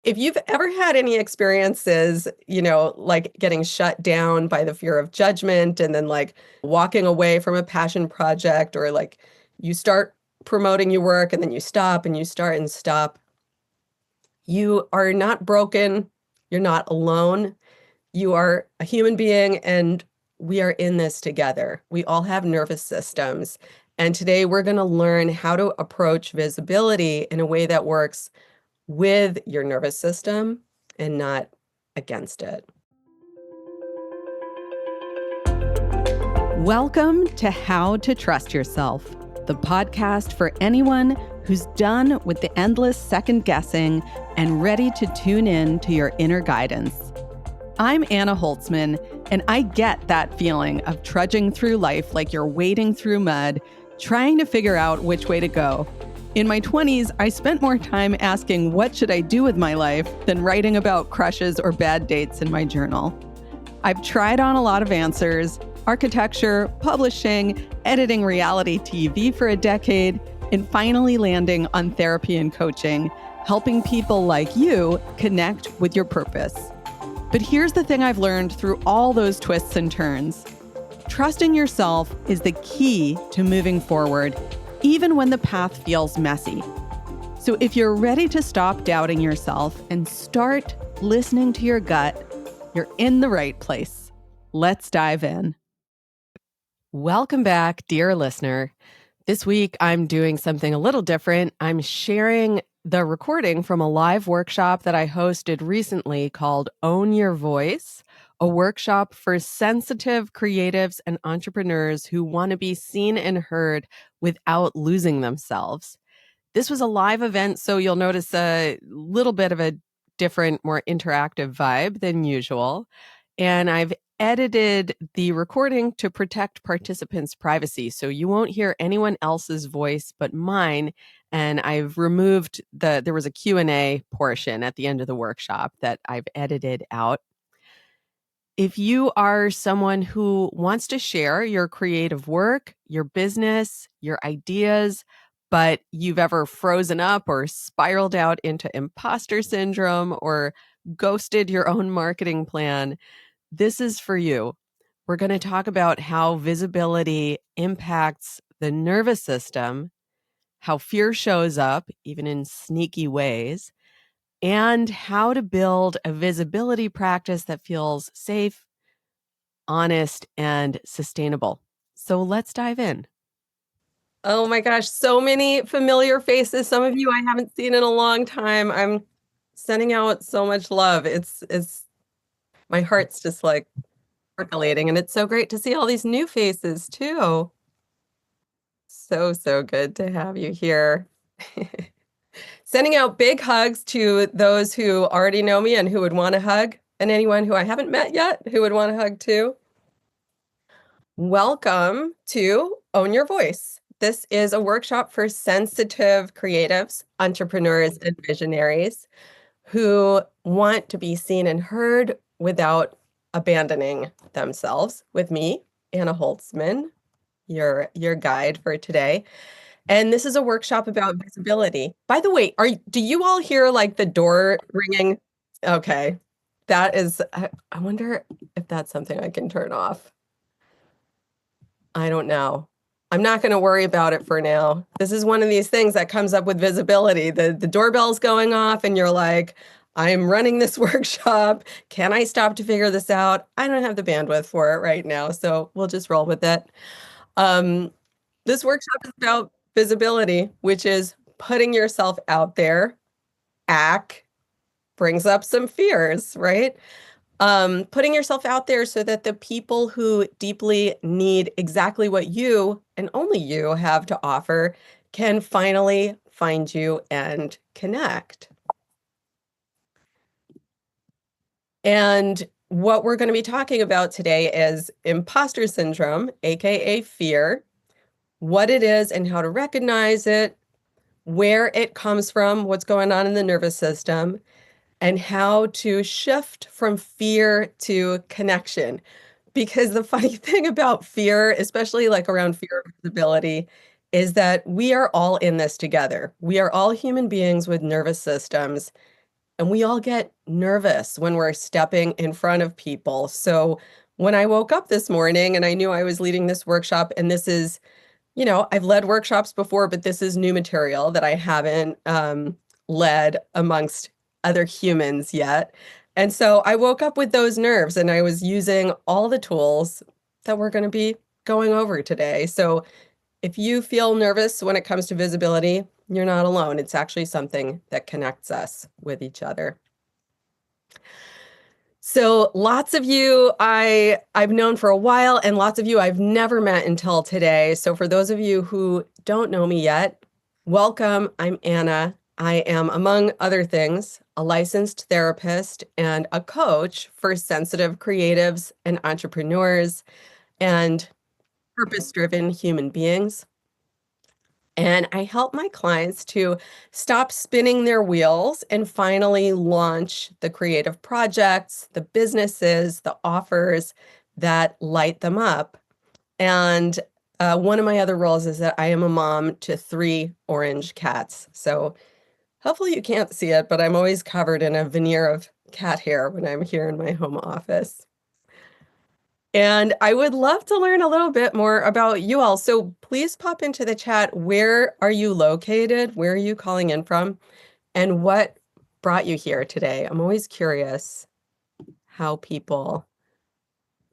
If you've ever had any experiences, like getting shut down by the fear of judgment and then like walking away from a passion project, or like you start promoting your work and then you stop and you start and stop, you are not broken. You're not alone. You are a human being and we are in this together. We all have nervous systems. And today we're going to learn how to approach visibility in a way that works with your nervous system and not against it. Welcome to How to Trust Yourself, the podcast for anyone who's done with the endless second guessing and ready to tune in to your inner guidance. I'm Anna Holtzman, and I get that feeling of trudging through life like you're wading through mud, trying to figure out which way to go. In my 20s, I spent more time asking what should I do with my life than writing about crushes or bad dates in my journal. I've tried on a lot of answers: architecture, publishing, editing reality TV for a decade, and finally landing on therapy and coaching, helping people like you connect with your purpose. But here's the thing I've learned through all those twists and turns. Trusting yourself is the key to moving forward, even when the path feels messy. So if you're ready to stop doubting yourself and start listening to your gut, you're in the right place. Let's dive in. Welcome back, dear listener. This week, I'm doing something a little different. I'm sharing the recording from a live workshop that I hosted recently called Own Your Voice, a workshop for sensitive creatives and entrepreneurs who want to be seen and heard without losing themselves. This was a live event, so you'll notice a little bit of a different, more interactive vibe than usual. And I've edited the recording to protect participants' privacy, so you won't hear anyone else's voice but mine. And I've removed there was a Q&A portion at the end of the workshop that I've edited out. If you are someone who wants to share your creative work, your business, your ideas, but you've ever frozen up or spiraled out into imposter syndrome or ghosted your own marketing plan, this is for you. We're going to talk about how visibility impacts the nervous system, how fear shows up, even in sneaky ways, and how to build a visibility practice that feels safe, honest, and sustainable. So let's dive in. Oh my gosh, so many familiar faces. Some of you I haven't seen in a long time. I'm sending out so much love. It's my heart's just like percolating, and it's so great to see all these new faces too. So good to have you here. Sending out big hugs to those who already know me and who would want a hug, and anyone who I haven't met yet who would want a hug too. Welcome to Own Your Voice. This is a workshop for sensitive creatives, entrepreneurs, and visionaries who want to be seen and heard without abandoning themselves, with me, Anna Holtzman, your guide for today. And this is a workshop about visibility. By the way, do you all hear like the door ringing? Okay. That is, I wonder if that's something I can turn off. I don't know. I'm not going to worry about it for now. This is one of these things that comes up with visibility. The doorbell's going off and you're like, I'm running this workshop. Can I stop to figure this out? I don't have the bandwidth for it right now, so we'll just roll with it. This workshop is about visibility, which is putting yourself out there. ACK brings up some fears, right? Putting yourself out there so that the people who deeply need exactly what you and only you have to offer can finally find you and connect. And what we're going to be talking about today is imposter syndrome, aka fear, what it is and how to recognize it, where it comes from, what's going on in the nervous system, and how to shift from fear to connection. Because the funny thing about fear, especially like around fear of visibility, is that we are all in this together. We are all human beings with nervous systems. and we all get nervous when we're stepping in front of people. So when I woke up this morning and I knew I was leading this workshop, and this is, I've led workshops before, but this is new material that I haven't led amongst other humans yet. And so I woke up with those nerves and I was using all the tools that we're going to be going over today. So if you feel nervous when it comes to visibility, you're not alone. It's actually something that connects us with each other. So lots of you I've known for a while, and lots of you I've never met until today. So for those of you who don't know me yet, welcome. I'm Anna. I am, among other things, a licensed therapist and a coach for sensitive creatives and entrepreneurs and purpose-driven human beings. And I help my clients to stop spinning their wheels and finally launch the creative projects, the businesses, the offers that light them up. And one of my other roles is that I am a mom to 3 orange cats. So hopefully you can't see it, but I'm always covered in a veneer of cat hair when I'm here in my home office. And I would love to learn a little bit more about you all. So please pop into the chat. Where are you located? Where are you calling in from? And what brought you here today? I'm always curious how people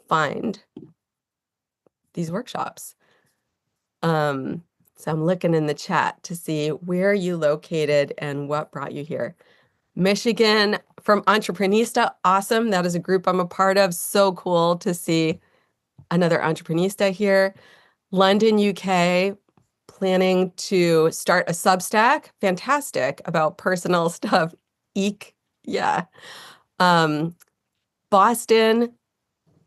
find these workshops. So I'm looking in the chat to see where are you located and what brought you here. Michigan from Entreprenista. Awesome. That is a group I'm a part of. So cool to see another Entreprenista here. London, UK, planning to start a Substack. Fantastic. About personal stuff. Eek. Yeah. Boston,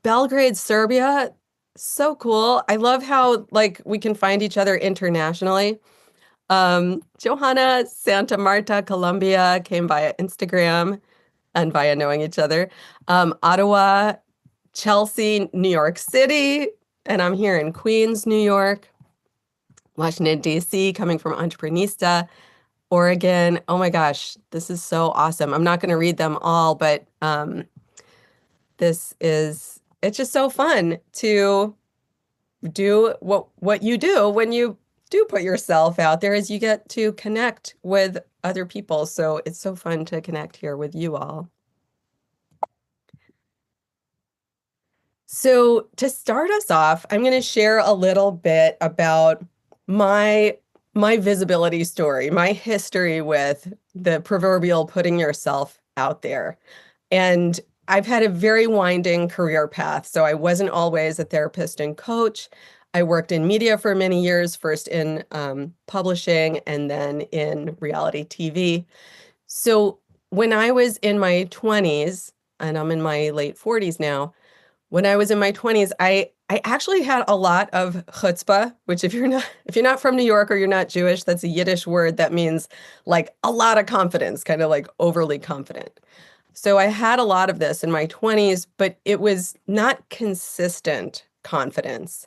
Belgrade, Serbia. So cool. I love how we can find each other internationally. Johanna, Santa Marta, Colombia, came via Instagram and via knowing each other. Ottawa, Chelsea, New York City, and I'm here in Queens, New York. Washington, D.C., coming from Entreprenista. Oregon. Oh my gosh, this is so awesome. I'm not going to read them all, but it's just so fun to do what you do when you do put yourself out there, is you get to connect with other people. So it's so fun to connect here with you all. So to start us off, I'm going to share a little bit about my visibility story, my history with the proverbial putting yourself out there. And I've had a very winding career path. So I wasn't always a therapist and coach. I worked in media for many years, first in publishing and then in reality TV. So when I was in my 20s, and I'm in my late 40s now, when I was in my 20s, I actually had a lot of chutzpah, which if you're not from New York or you're not Jewish, that's a Yiddish word that means like a lot of confidence, kind of like overly confident. So I had a lot of this in my 20s, but it was not consistent confidence.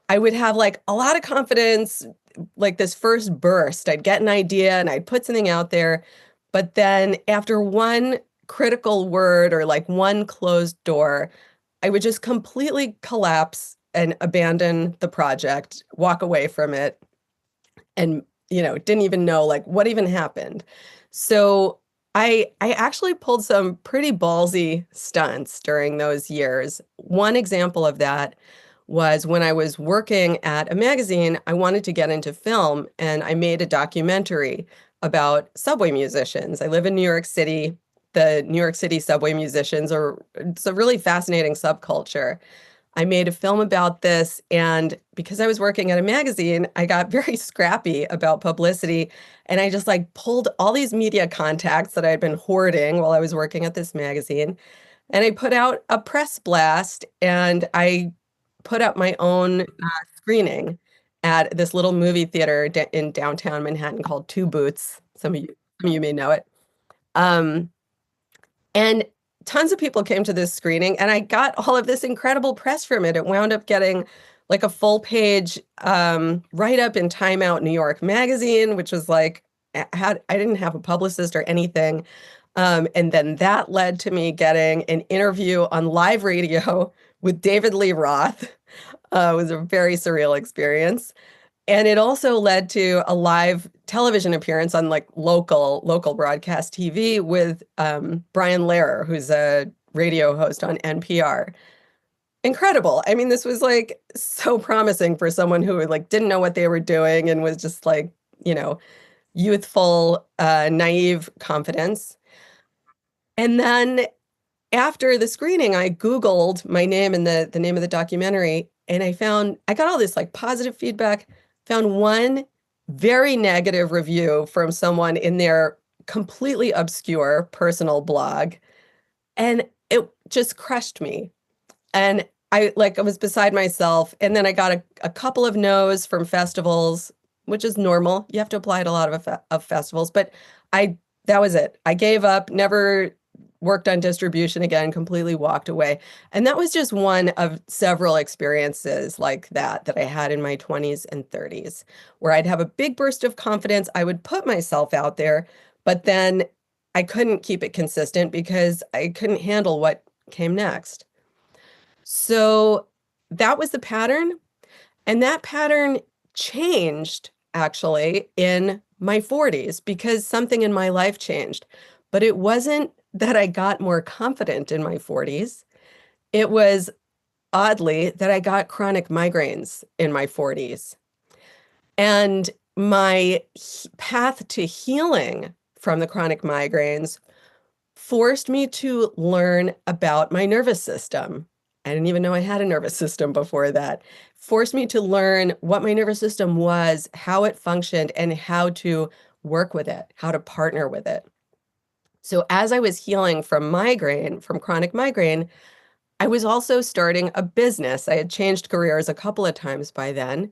I would have like a lot of confidence, like this first burst. I'd get an idea and I'd put something out there, but then after one critical word or like one closed door, I would just completely collapse and abandon the project, walk away from it, and didn't even know like what even happened. So I actually pulled some pretty ballsy stunts during those years. One example of that was when I was working at a magazine. I wanted to get into film, and I made a documentary about subway musicians. I live in New York City. The New York City subway musicians it's a really fascinating subculture. I made a film about this, and because I was working at a magazine, I got very scrappy about publicity, and I just like pulled all these media contacts that I had been hoarding while I was working at this magazine, and I put out a press blast, and I put up my own screening at this little movie theater in downtown Manhattan called Two Boots. Some of you may know it. And tons of people came to this screening, and I got all of this incredible press from it. It wound up getting like a full page write-up in Time Out New York magazine, which was like, I didn't have a publicist or anything. And then that led to me getting an interview on live radio with David Lee Roth. It was a very surreal experience. And it also led to a live television appearance on like local broadcast TV with Brian Lehrer, who's a radio host on NPR. Incredible. I mean, this was like so promising for someone who like didn't know what they were doing and was just like, you know, youthful, naive confidence. And then after the screening, I Googled my name and the name of the documentary, and I got all this like positive feedback, found one very negative review from someone in their completely obscure personal blog, and it just crushed me. And I was beside myself. And then I got a couple of no's from festivals, which is normal. You have to apply at a lot of festivals, but I that was it. I gave up, never worked on distribution again, completely walked away. And that was just one of several experiences like that I had in my 20s and 30s, where I'd have a big burst of confidence. I would put myself out there, but then I couldn't keep it consistent because I couldn't handle what came next. So that was the pattern. And that pattern changed actually in my 40s because something in my life changed. But it wasn't that I got more confident in my 40s. It was oddly that I got chronic migraines in my 40s. And my path to healing from the chronic migraines forced me to learn about my nervous system. I didn't even know I had a nervous system before that. Forced me to learn what my nervous system was, how it functioned, and how to work with it, how to partner with it. So as I was healing from migraine, from chronic migraine, I was also starting a business. I had changed careers a couple of times by then,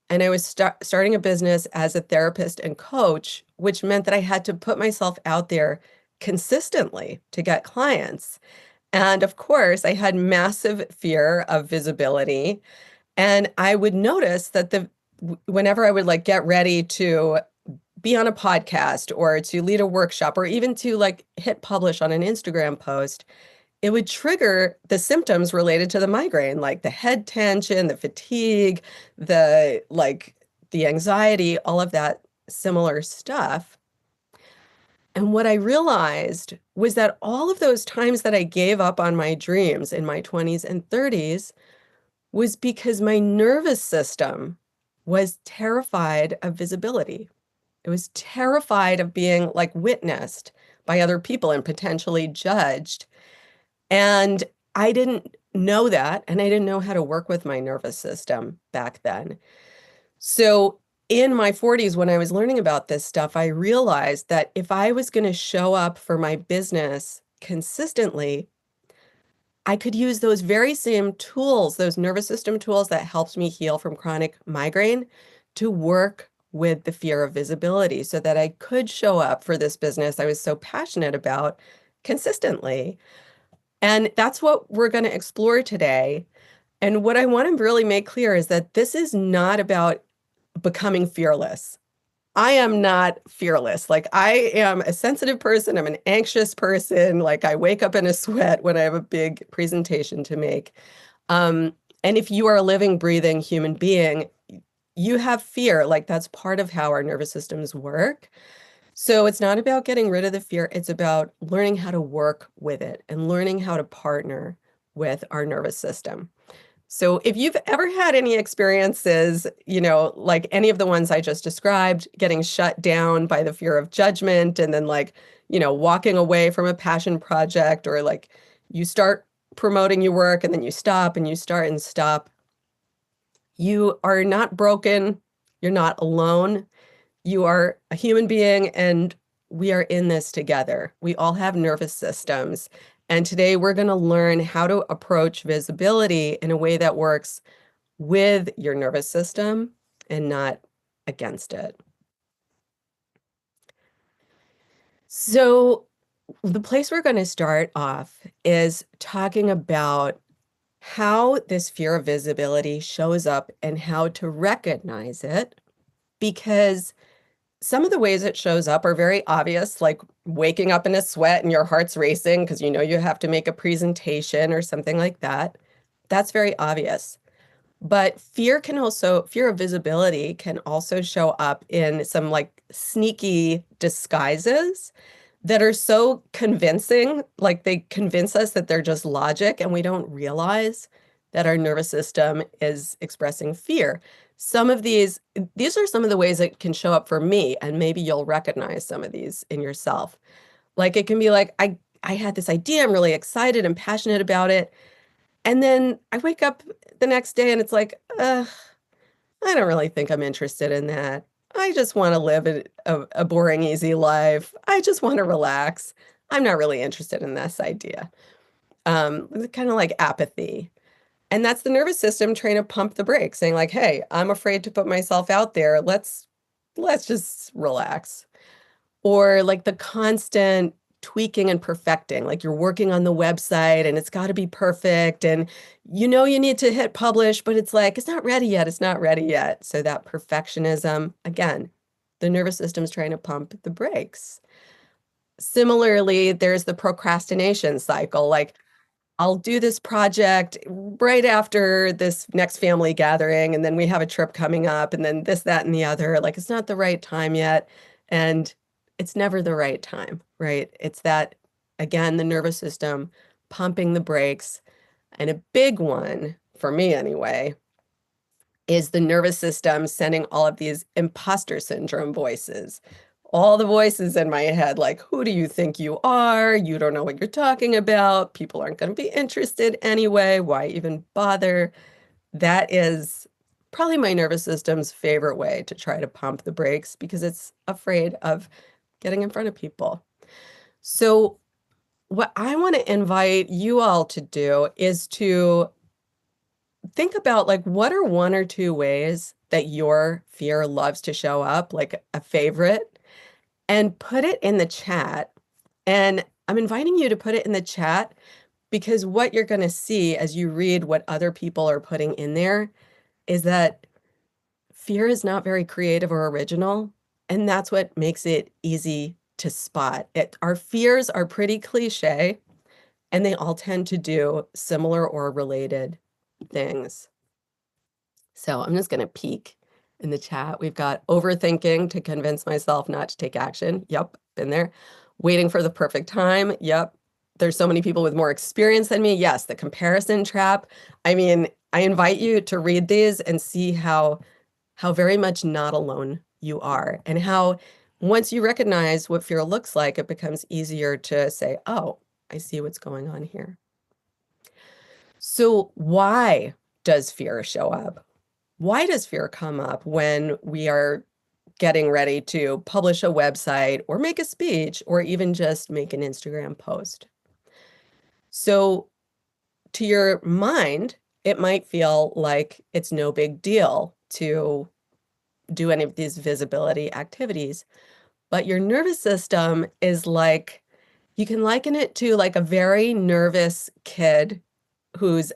and I was starting a business as a therapist and coach, which meant that I had to put myself out there consistently to get clients. And of course, I had massive fear of visibility. And I would notice that whenever I would like get ready to be on a podcast or to lead a workshop or even to like hit publish on an Instagram post, it would trigger the symptoms related to the migraine, like the head tension, the fatigue, the anxiety, all of that similar stuff. And what I realized was that all of those times that I gave up on my dreams in my 20s and 30s was because my nervous system was terrified of visibility. It was terrified of being like witnessed by other people and potentially judged. And I didn't know that, and I didn't know how to work with my nervous system back then. So in my 40s, when I was learning about this stuff, I realized that if I was going to show up for my business consistently, I could use those very same tools, those nervous system tools that helped me heal from chronic migraine, to work with the fear of visibility so that I could show up for this business I was so passionate about consistently. And that's what we're going to explore today. And what I want to really make clear is that this is not about becoming fearless. I am not fearless. Like, I am a sensitive person. I'm an anxious person. Like, I wake up in a sweat when I have a big presentation to make. And if you are a living, breathing human being, you have fear. Like, that's part of how our nervous systems work. So it's not about getting rid of the fear. It's about learning how to work with it and learning how to partner with our nervous system. So if you've ever had any experiences, like any of the ones I just described, getting shut down by the fear of judgment and then walking away from a passion project, or like you start promoting your work and then you stop and you start and stop, you are not broken. You're not alone. You are a human being, and we are in this together. We all have nervous systems. And today we're going to learn how to approach visibility in a way that works with your nervous system and not against it. So the place we're going to start off is talking about how this fear of visibility shows up and how to recognize it, because some of the ways it shows up are very obvious, like waking up in a sweat and your heart's racing because you know you have to make a presentation or something like that. That's very obvious. But fear of visibility can also show up in some like sneaky disguises that are so convincing, like they convince us that they're just logic and we don't realize that our nervous system is expressing fear. Some of these are some of the ways it can show up for me, and maybe you'll recognize some of these in yourself. Like it can be like, I had this idea, I'm really excited and passionate about it. And then I wake up the next day and it's like, I don't really think I'm interested in that. I just want to live a boring, easy life. I just want to relax. I'm not really interested in this idea. It's kind of like apathy. And that's the nervous system trying to pump the brakes, saying like, "Hey, I'm afraid to put myself out there. Let's just relax." Or like the constant tweaking and perfecting, like you're working on the website and it's got to be perfect and you know you need to hit publish, but it's like it's not ready yet, it's not ready yet. So that perfectionism, again, the nervous system's trying to pump the brakes. Similarly, there's the procrastination cycle, like I'll do this project right after this next family gathering, and then we have a trip coming up, and then this, that, and the other. Like it's not the right time yet. And it's never the right time, right? It's that, again, the nervous system pumping the brakes. And a big one, for me anyway, is the nervous system sending all of these imposter syndrome voices. All the voices in my head, like, who do you think you are? You don't know what you're talking about. People aren't going to be interested anyway. Why even bother? That is probably my nervous system's favorite way to try to pump the brakes because it's afraid of getting in front of people. So, what I want to invite you all to do is to think about like what are one or two ways that your fear loves to show up, like a favorite, and put it in the chat. And I'm inviting you to put it in the chat because what you're going to see as you read what other people are putting in there is that fear is not very creative or original. And that's what makes it easy to spot. Our fears are pretty cliche and they all tend to do similar or related things. So I'm just going to peek in the chat. We've got overthinking to convince myself not to take action. Yep, been there. Waiting for the perfect time. Yep. There's so many people with more experience than me. Yes, the comparison trap. I mean, I invite you to read these and see how very much not alone you are and how once you recognize what fear looks like, it becomes easier to say, "Oh, I see what's going on here." So, why does fear show up? Why does fear come up when we are getting ready to publish a website or make a speech or even just make an Instagram post? So, to your mind, it might feel like it's no big deal to do any of these visibility activities, but your nervous system is like, you can liken it to like a very nervous kid who's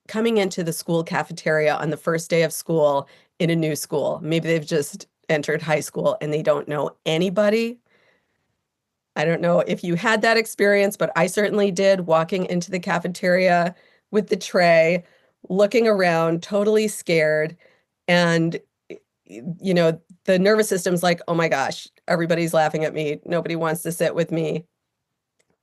coming into the school cafeteria on the first day of school in a new school. Maybe they've just entered high school and they don't know anybody. I don't know if you had that experience, but I certainly did, walking into the cafeteria with the tray, looking around, totally scared. And, you know, the nervous system's like, oh my gosh, everybody's laughing at me. Nobody wants to sit with me.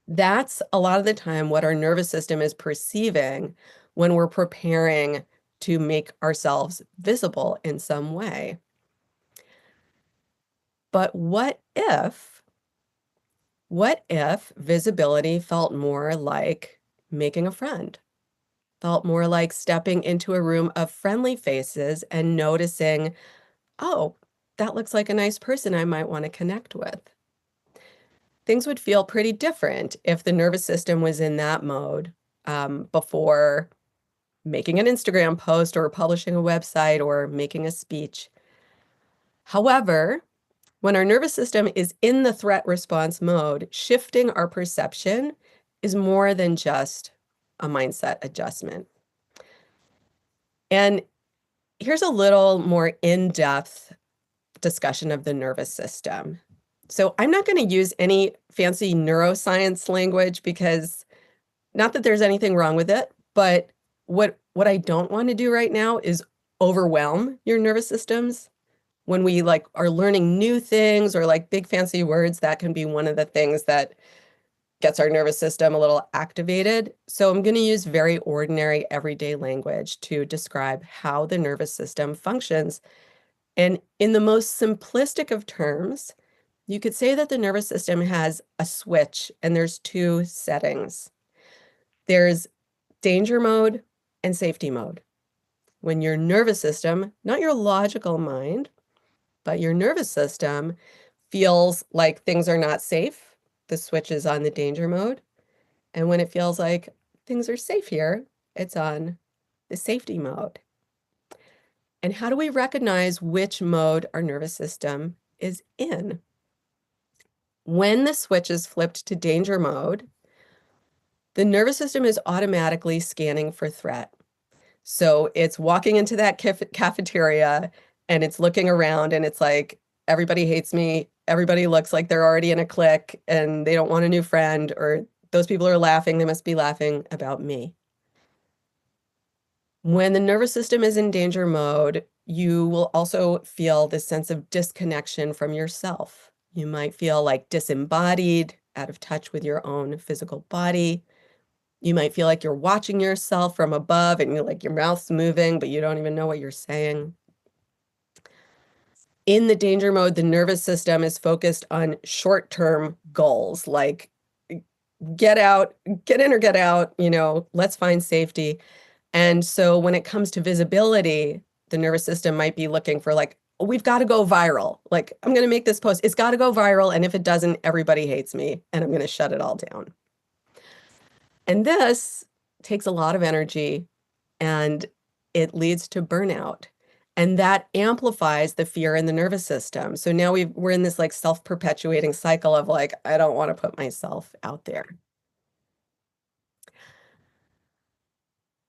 That's a lot of the time what our nervous system is perceiving when we're preparing to make ourselves visible in some way. But what if visibility felt more like making a friend? Felt more like stepping into a room of friendly faces and noticing, oh, that looks like a nice person I might want to connect with. Things would feel pretty different if the nervous system was in that mode before making an Instagram post or publishing a website or making a speech. However, when our nervous system is in the threat response mode, shifting our perception is more than just a mindset adjustment. And here's a little more in-depth discussion of the nervous system. So I'm not going to use any fancy neuroscience language because not that there's anything wrong with it, but what I don't want to do right now is overwhelm your nervous systems. When we like are learning new things or like big fancy words, that can be one of the things that gets our nervous system a little activated. So I'm going to use very ordinary everyday language to describe how the nervous system functions. And in the most simplistic of terms, you could say that the nervous system has a switch and there's two settings. There's danger mode and safety mode. When your nervous system, not your logical mind, but your nervous system feels like things are not safe, the switch is on the danger mode. And when it feels like things are safe here, it's on the safety mode. And how do we recognize which mode our nervous system is in? When the switch is flipped to danger mode, the nervous system is automatically scanning for threat. So it's walking into that cafeteria and it's looking around and it's like, everybody hates me. Everybody looks like they're already in a clique and they don't want a new friend, or those people are laughing. They must be laughing about me. When the nervous system is in danger mode, you will also feel this sense of disconnection from yourself. You might feel like disembodied, out of touch with your own physical body. You might feel like you're watching yourself from above and you're like your mouth's moving, but you don't even know what you're saying. In the danger mode, the nervous system is focused on short-term goals like get out, get in or get out, let's find safety. And so when it comes to visibility, the nervous system might be looking for like, oh, we've got to go viral. Like, I'm going to make this post. It's got to go viral. And if it doesn't, everybody hates me and I'm going to shut it all down. And this takes a lot of energy and it leads to burnout. And that amplifies the fear in the nervous system. So now we're in this like self-perpetuating cycle of like, I don't want to put myself out there.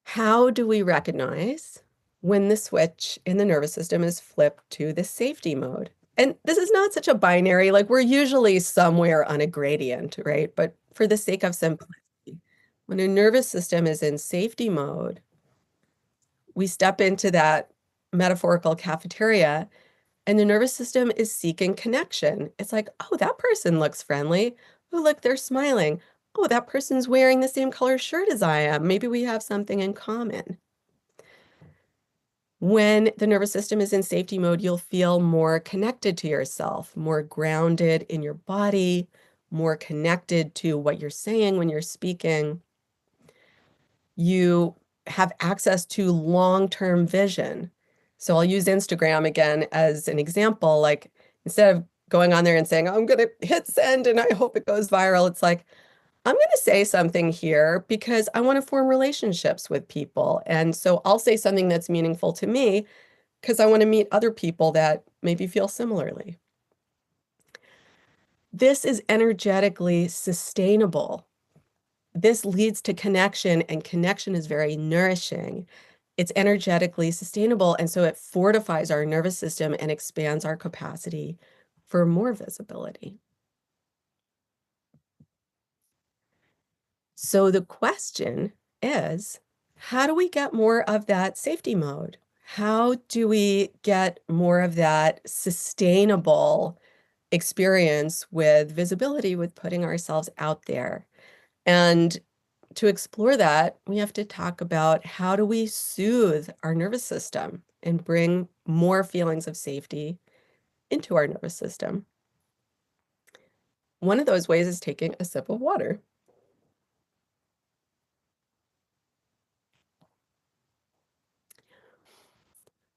How do we recognize when the switch in the nervous system is flipped to the safety mode? And this is not such a binary, like we're usually somewhere on a gradient, right? But for the sake of simplicity, when a nervous system is in safety mode, we step into that metaphorical cafeteria and the nervous system is seeking connection. It's like, oh, that person looks friendly. Oh, look, they're smiling. Oh, that person's wearing the same color shirt as I am. Maybe we have something in common. When the nervous system is in safety mode, you'll feel more connected to yourself, more grounded in your body, more connected to what you're saying when you're speaking. You have access to long-term vision. So I'll use Instagram again as an example. Like instead of going on there and saying, oh, I'm going to hit send and I hope it goes viral, it's like, I'm going to say something here because I want to form relationships with people. And so I'll say something that's meaningful to me because I want to meet other people that maybe feel similarly. This is energetically sustainable. This leads to connection, and connection is very nourishing. It's energetically sustainable, and so it fortifies our nervous system and expands our capacity for more visibility. So the question is, how do we get more of that safety mode? How do we get more of that sustainable experience with visibility, with putting ourselves out there? And to explore that, we have to talk about how do we soothe our nervous system and bring more feelings of safety into our nervous system. One of those ways is taking a sip of water.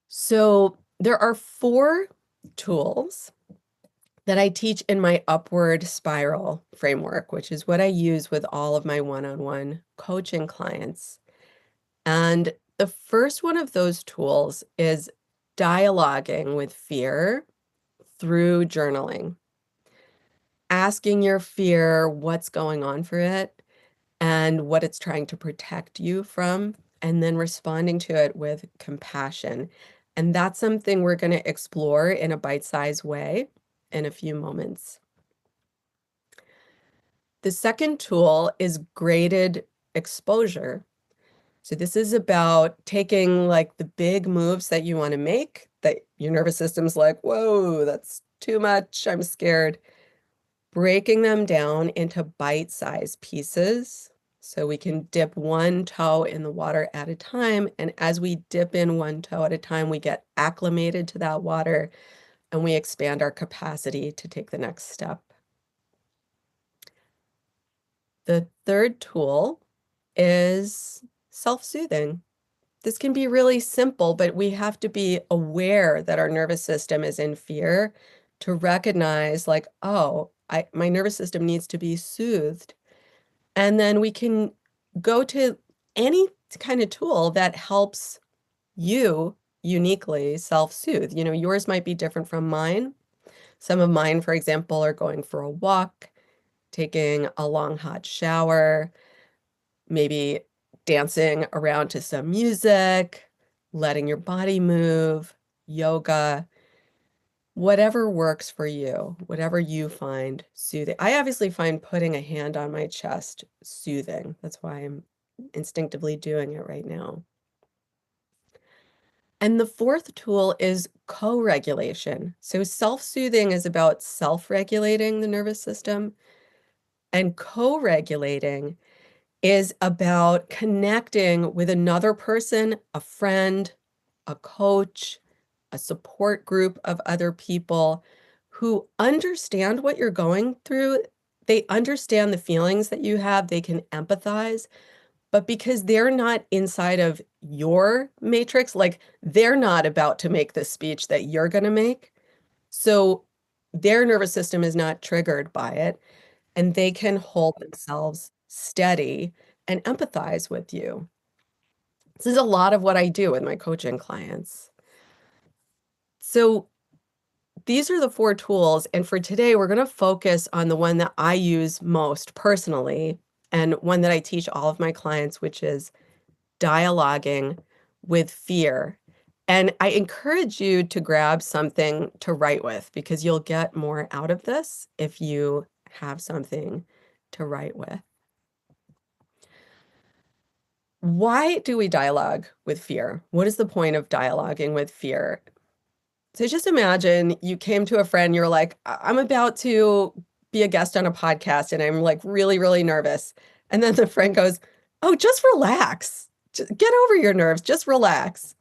So there are 4 tools that I teach in my upward spiral framework, which is what I use with all of my one-on-one coaching clients. And the first one of those tools is dialoguing with fear through journaling, asking your fear what's going on for it and what it's trying to protect you from, and then responding to it with compassion. And that's something we're going to explore in a bite-sized way in a few moments. The second tool is graded exposure. So this is about taking like the big moves that you want to make that your nervous system's like, whoa, that's too much. I'm scared. Breaking them down into bite-sized pieces. So we can dip one toe in the water at a time. And as we dip in one toe at a time, we get acclimated to that water and we expand our capacity to take the next step. The third tool is self-soothing. This can be really simple, but we have to be aware that our nervous system is in fear to recognize like, oh, my nervous system needs to be soothed. And then we can go to any kind of tool that helps you uniquely self-soothe. You know, yours might be different from mine. Some of mine, for example, are going for a walk, taking a long hot shower, maybe dancing around to some music, letting your body move, yoga, whatever works for you, whatever you find soothing. I obviously find putting a hand on my chest soothing. That's why I'm instinctively doing it right now. And the fourth tool is co-regulation. So self-soothing is about self-regulating the nervous system, and co-regulating is about connecting with another person, a friend, a coach, a support group of other people who understand what you're going through. They understand the feelings that you have, they can empathize, but because they're not inside of your matrix, like they're not about to make the speech that you're going to make. So their nervous system is not triggered by it, and they can hold themselves steady and empathize with you. This is a lot of what I do with my coaching clients. So these are the four tools, and for today, we're going to focus on the one that I use most personally and one that I teach all of my clients, which is dialoguing with fear. And I encourage you to grab something to write with because you'll get more out of this if you have something to write with. Why do we dialogue with fear? What is the point of dialoguing with fear? So just imagine you came to a friend, you're like, I'm about to be a guest on a podcast and I'm like really, really nervous. And then the friend goes, oh, just relax. Just get over your nerves. Just relax.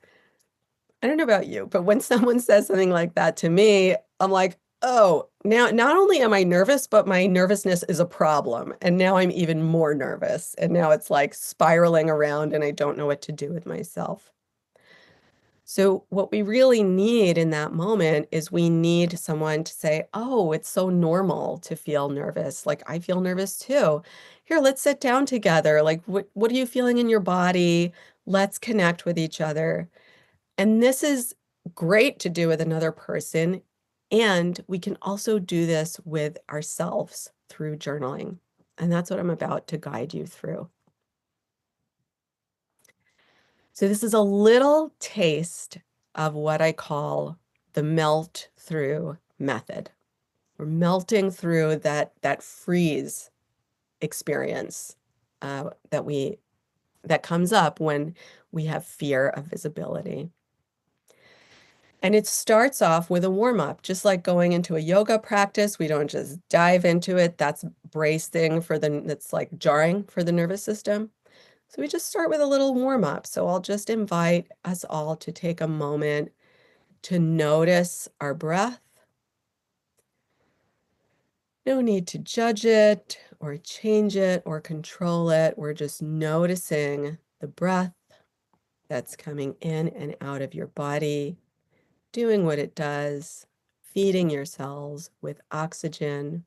I don't know about you, but when someone says something like that to me, I'm like, oh, now not only am I nervous, but my nervousness is a problem. And now I'm even more nervous. And now it's like spiraling around and I don't know what to do with myself. So what we really need in that moment is we need someone to say, oh, it's so normal to feel nervous. Like I feel nervous too. Here, let's sit down together. Like what are you feeling in your body? Let's connect with each other. And this is great to do with another person. And we can also do this with ourselves through journaling. And that's what I'm about to guide you through. So this is a little taste of what I call the melt through method. We're melting through that freeze experience that comes up when we have fear of visibility. And it starts off with a warm-up, just like going into a yoga practice. We don't just dive into it. That's bracing that's like jarring for the nervous system. So we just start with a little warm-up. So I'll just invite us all to take a moment to notice our breath. No need to judge it or change it or control it. We're just noticing the breath that's coming in and out of your body, doing what it does, feeding your cells with oxygen.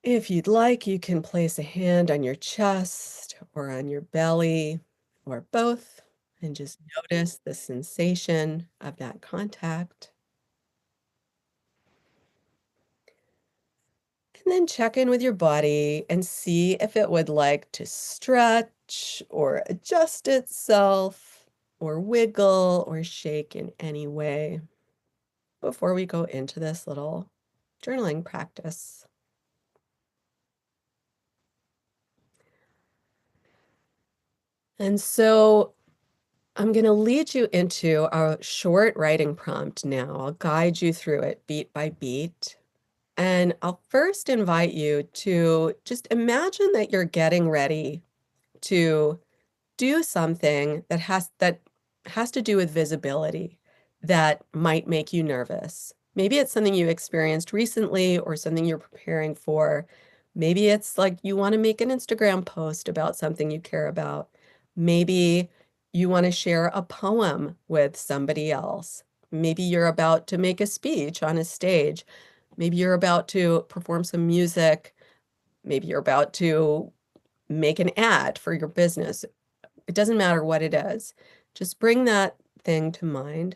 If you'd like, you can place a hand on your chest or on your belly or both and just notice the sensation of that contact. And then check in with your body and see if it would like to stretch or adjust itself. or wiggle or shake in any way before we go into this little journaling practice. And so I'm going to lead you into a short writing prompt now. I'll guide you through it beat by beat. And I'll first invite you to just imagine that you're getting ready to do something that has to do with visibility that might make you nervous. Maybe it's something you experienced recently or something you're preparing for. Maybe it's like you want to make an Instagram post about something you care about. Maybe you want to share a poem with somebody else. Maybe you're about to make a speech on a stage. Maybe you're about to perform some music. Maybe you're about to make an ad for your business. It doesn't matter what it is. Just bring that thing to mind.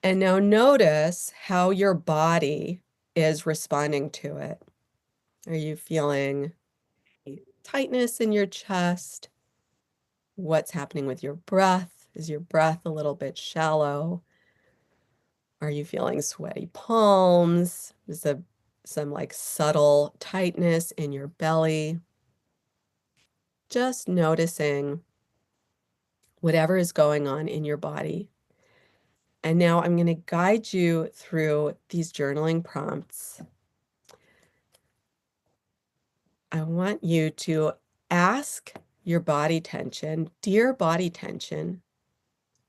And now notice how your body is responding to it. Are you feeling tightness in your chest? What's happening with your breath? Is your breath a little bit shallow? Are you feeling sweaty palms? Is there some like subtle tightness in your belly? Just noticing whatever is going on in your body. And now I'm going to guide you through these journaling prompts. I want you to ask your body tension, dear body tension,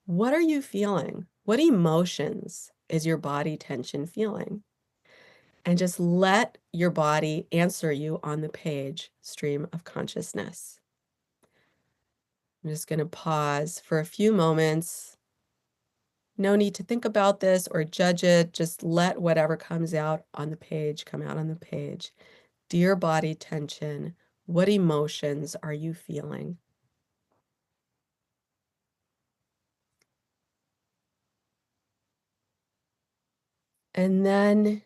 what are you feeling? What emotions is your body tension feeling? And just let your body answer you on the page, stream of consciousness. I'm just going to pause for a few moments. No need to think about this or judge it. Just let whatever comes out on the page come out on the page. Dear body tension, what emotions are you feeling? And then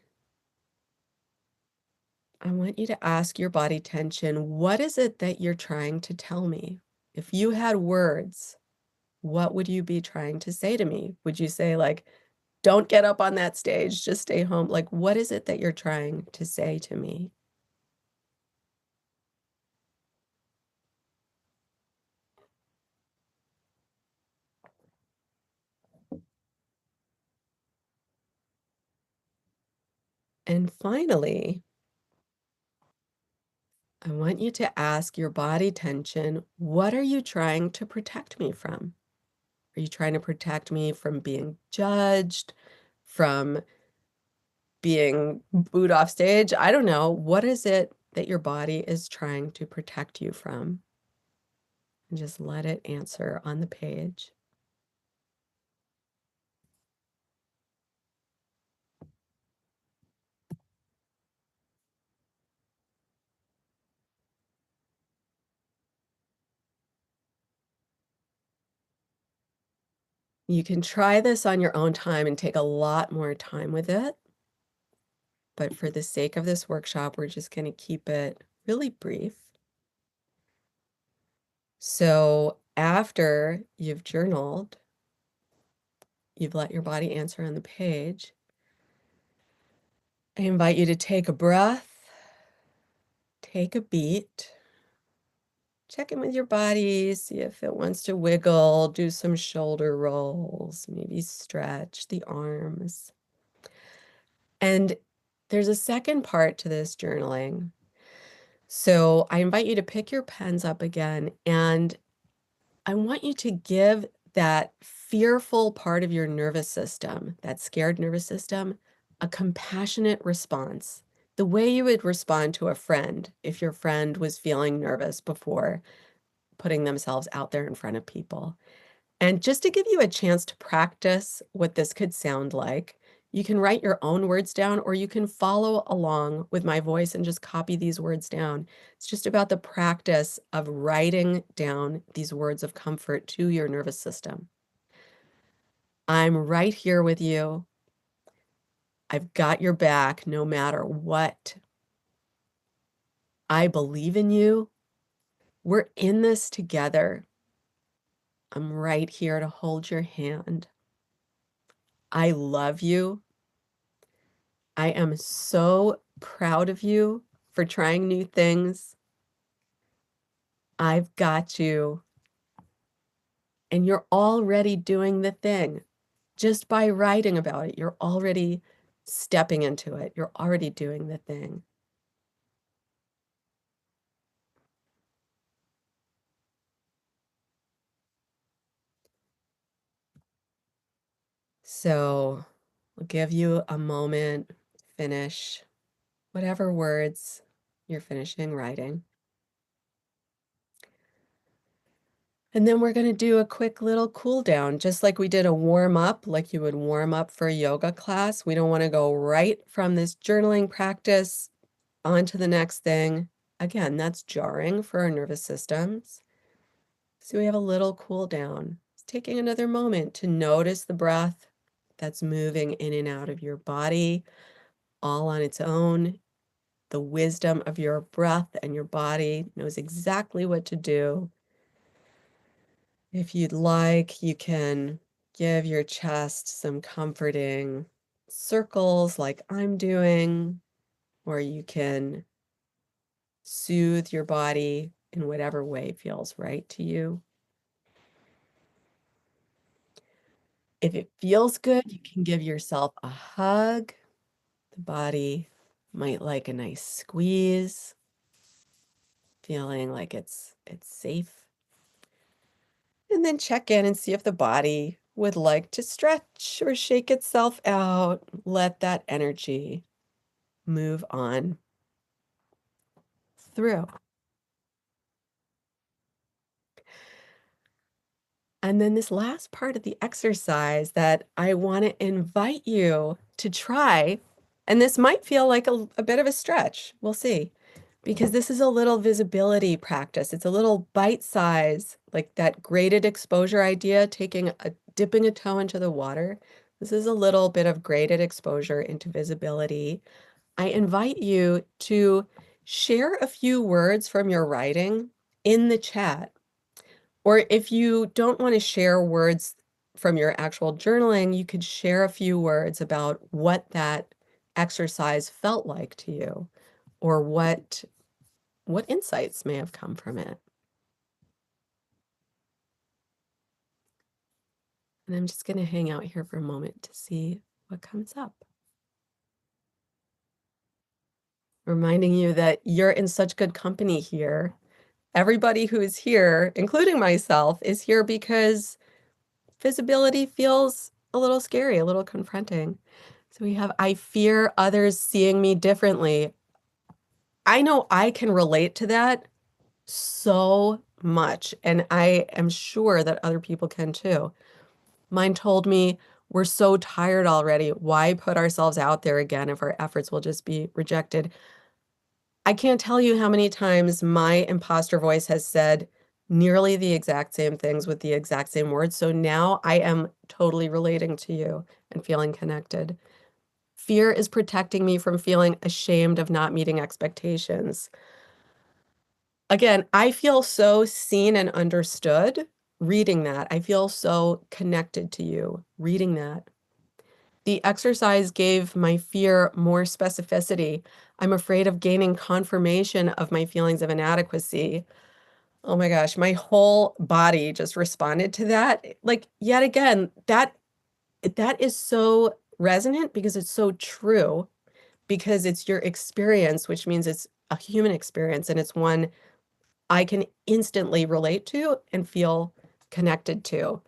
I want you to ask your body tension, what is it that you're trying to tell me? If you had words, what would you be trying to say to me? Would you say like, don't get up on that stage, just stay home? Like, what is it that you're trying to say to me? And finally, I want you to ask your body tension, what are you trying to protect me from? Are you trying to protect me from being judged, from being booed off stage? I don't know. What is it that your body is trying to protect you from? And just let it answer on the page. You can try this on your own time and take a lot more time with it. But for the sake of this workshop, we're just going to keep it really brief. So after you've journaled, you've let your body answer on the page, I invite you to take a breath, take a beat, check in with your body, see if it wants to wiggle, do some shoulder rolls, maybe stretch the arms. And there's a second part to this journaling. So I invite you to pick your pens up again, and I want you to give that fearful part of your nervous system, that scared nervous system, a compassionate response. The way you would respond to a friend if your friend was feeling nervous before putting themselves out there in front of people. And just to give you a chance to practice what this could sound like, you can write your own words down or you can follow along with my voice and just copy these words down. It's just about the practice of writing down these words of comfort to your nervous system. I'm right here with you. I've got your back no matter what. I believe in you. We're in this together. I'm right here to hold your hand. I love you. I am so proud of you for trying new things. I've got you. And you're already doing the thing. Just by writing about it, you're already stepping into it. You're already doing the thing. So I'll give you a moment, finish whatever words you're finishing writing. And then we're going to do a quick little cool down, just like we did a warm up, like you would warm up for a yoga class. We don't want to go right from this journaling practice on to the next thing. Again, that's jarring for our nervous systems. So we have a little cool down. It's taking another moment to notice the breath that's moving in and out of your body all on its own. The wisdom of your breath and your body knows exactly what to do. If you'd like, you can give your chest some comforting circles like I'm doing, or you can soothe your body in whatever way feels right to you. If it feels good, you can give yourself a hug. The body might like a nice squeeze, feeling like it's safe. And then check in and see if the body would like to stretch or shake itself out. Let that energy move on through. And then this last part of the exercise that I want to invite you to try, and this might feel like a bit of a stretch. We'll see. Because this is a little visibility practice. It's a little bite size, like that graded exposure idea, dipping a toe into the water. This is a little bit of graded exposure into visibility. I invite you to share a few words from your writing in the chat. Or if you don't want to share words from your actual journaling, you could share a few words about what that exercise felt like to you, or what insights may have come from it. And I'm just going to hang out here for a moment to see what comes up. Reminding you that you're in such good company here. Everybody who is here, including myself, is here because visibility feels a little scary, a little confronting. So we have, I fear others seeing me differently. I know I can relate to that so much, and I am sure that other people can too. Mine told me, we're so tired already. Why put ourselves out there again if our efforts will just be rejected? I can't tell you how many times my imposter voice has said nearly the exact same things with the exact same words. So now I am totally relating to you and feeling connected. Fear is protecting me from feeling ashamed of not meeting expectations. Again, I feel so seen and understood reading that. I feel so connected to you reading that. The exercise gave my fear more specificity. I'm afraid of gaining confirmation of my feelings of inadequacy. Oh my gosh, my whole body just responded to that. Like, yet again, that is so resonant because it's so true, because it's your experience, which means it's a human experience, and it's one I can instantly relate to and feel connected to.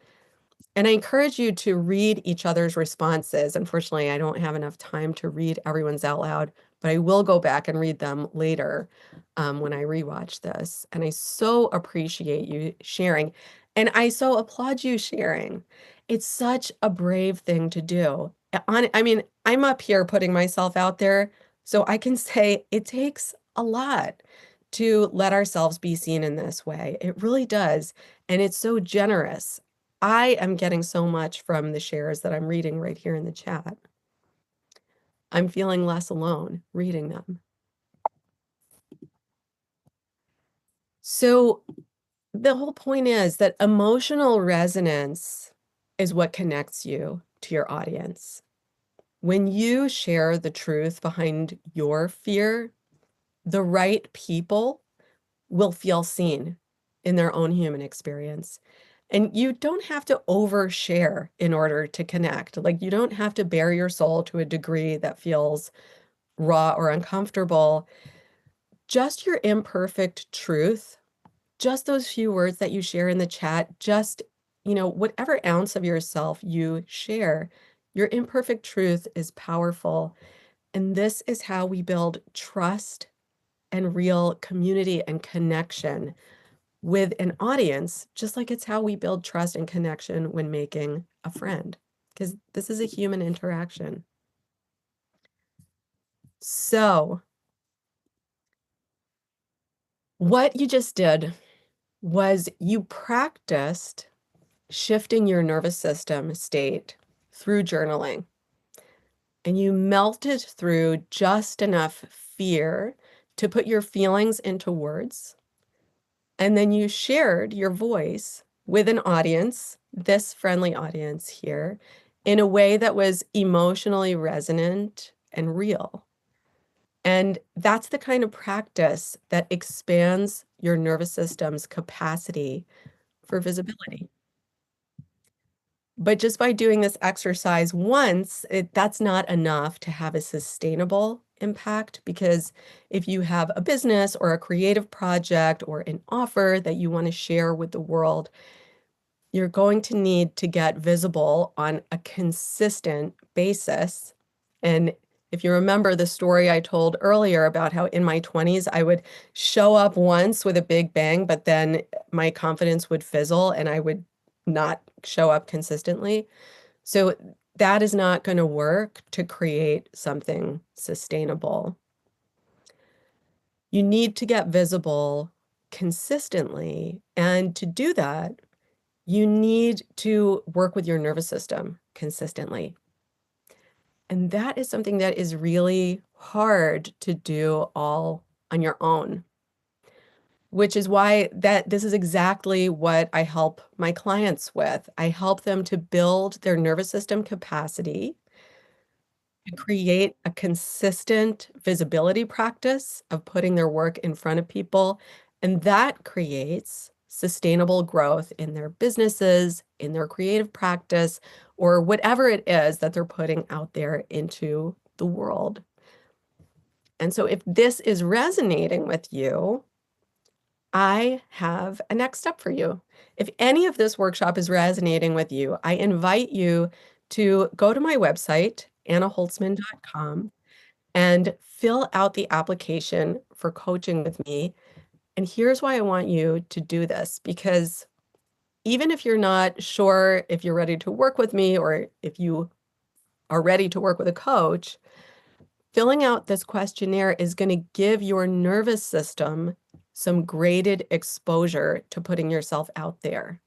And I encourage you to read each other's responses. Unfortunately, I don't have enough time to read everyone's out loud, but I will go back and read them later when I rewatch this. And I so appreciate you sharing. And I so applaud you sharing. It's such a brave thing to do. I mean, I'm up here putting myself out there, so I can say it takes a lot to let ourselves be seen in this way. It really does. And it's so generous. I am getting so much from the shares that I'm reading right here in the chat. I'm feeling less alone reading them. So the whole point is that emotional resonance is what connects you to your audience. When you share the truth behind your fear, the right people will feel seen in their own human experience. And you don't have to overshare in order to connect. Like, you don't have to bare your soul to a degree that feels raw or uncomfortable. Just your imperfect truth, just those few words that you share in the chat, just, whatever ounce of yourself you share, your imperfect truth is powerful. And this is how we build trust and real community and connection with an audience, just like it's how we build trust and connection when making a friend, because this is a human interaction. So, what you just did was you practiced shifting your nervous system state through journaling, and you melted through just enough fear to put your feelings into words. And then you shared your voice with an audience, this friendly audience here, in a way that was emotionally resonant and real. And that's the kind of practice that expands your nervous system's capacity for visibility. But just by doing this exercise once, that's not enough to have a sustainable impact, because if you have a business or a creative project or an offer that you want to share with the world, you're going to need to get visible on a consistent basis. And if you remember the story I told earlier about how in my 20s I would show up once with a big bang, but then my confidence would fizzle and I would not show up consistently. So that is not going to work to create something sustainable. You need to get visible consistently. And to do that, you need to work with your nervous system consistently. And that is something that is really hard to do all on your own, which is why this is exactly what I help my clients with. I help them to build their nervous system capacity, to create a consistent visibility practice of putting their work in front of people. And that creates sustainable growth in their businesses, in their creative practice, or whatever it is that they're putting out there into the world. And so if this is resonating with you, I have a next step for you. If any of this workshop is resonating with you, I invite you to go to my website, annaholtzman.com, and fill out the application for coaching with me. And here's why I want you to do this, because even if you're not sure if you're ready to work with me or if you are ready to work with a coach, filling out this questionnaire is going to give your nervous system some graded exposure to putting yourself out there,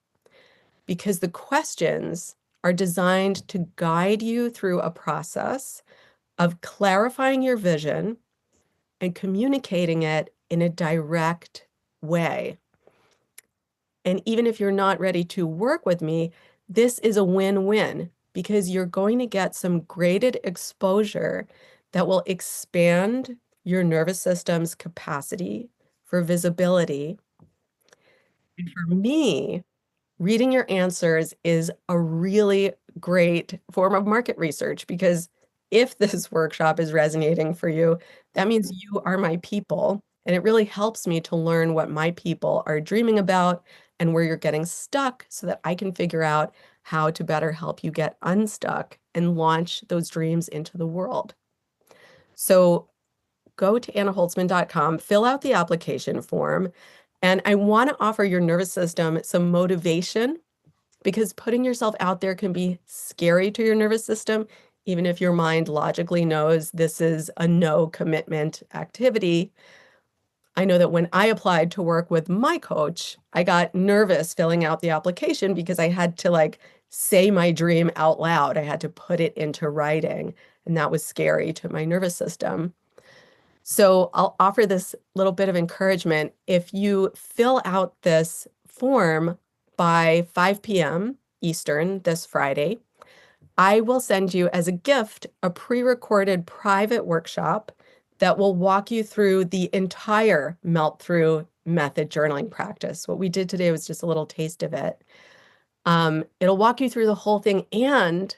because the questions are designed to guide you through a process of clarifying your vision and communicating it in a direct way. And even if you're not ready to work with me, this is a win-win, because you're going to get some graded exposure that will expand your nervous system's capacity for visibility. And for me, reading your answers is a really great form of market research, because if this workshop is resonating for you, that means you are my people. And it really helps me to learn what my people are dreaming about and where you're getting stuck, so that I can figure out how to better help you get unstuck and launch those dreams into the world. So go to annaholtzman.com, fill out the application form, and I want to offer your nervous system some motivation, because putting yourself out there can be scary to your nervous system, even if your mind logically knows this is a no commitment activity. I know that when I applied to work with my coach, I got nervous filling out the application because I had to say my dream out loud. I had to put it into writing, and that was scary to my nervous system. So I'll offer this little bit of encouragement. If you fill out this form by 5 p.m. Eastern this Friday, I will send you as a gift a pre-recorded private workshop that will walk you through the entire melt-through method journaling practice. What we did today was just a little taste of it. It'll walk you through the whole thing, and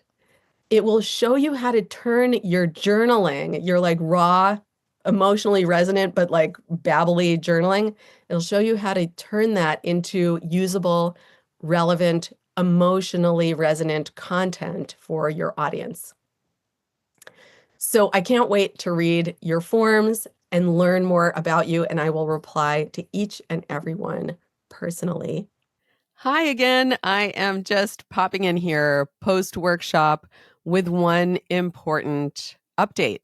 it will show you how to turn your journaling, your like raw, emotionally resonant, but like babbly journaling. It'll show you how to turn that into usable, relevant, emotionally resonant content for your audience. So I can't wait to read your forms and learn more about you, and I will reply to each and every one personally. Hi again. I am just popping in here post-workshop with one important update.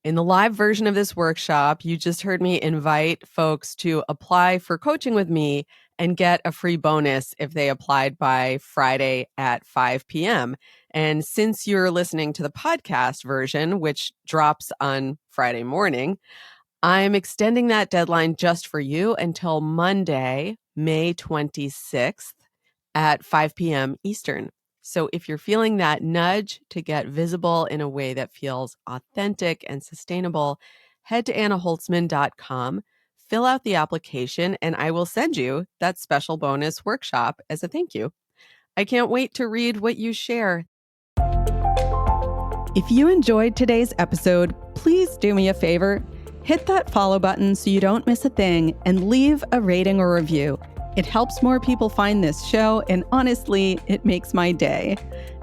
In the live version of this workshop, you just heard me invite folks to apply for coaching with me and get a free bonus if they applied by Friday at 5 p.m. And since you're listening to the podcast version, which drops on Friday morning, I'm extending that deadline just for you until Monday, May 26th at 5 p.m. Eastern. So if you're feeling that nudge to get visible in a way that feels authentic and sustainable, head to annaholtzman.com, fill out the application, and I will send you that special bonus workshop as a thank you. I can't wait to read what you share. If you enjoyed today's episode, please do me a favor. Hit that follow button so you don't miss a thing, and leave a rating or review. It helps more people find this show, and honestly, it makes my day.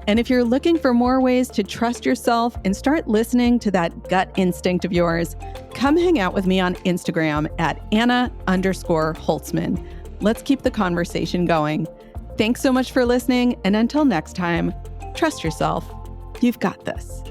And if you're looking for more ways to trust yourself and start listening to that gut instinct of yours, come hang out with me on Instagram at Anna_Holtzman. Let's keep the conversation going. Thanks so much for listening, and until next time, trust yourself. You've got this.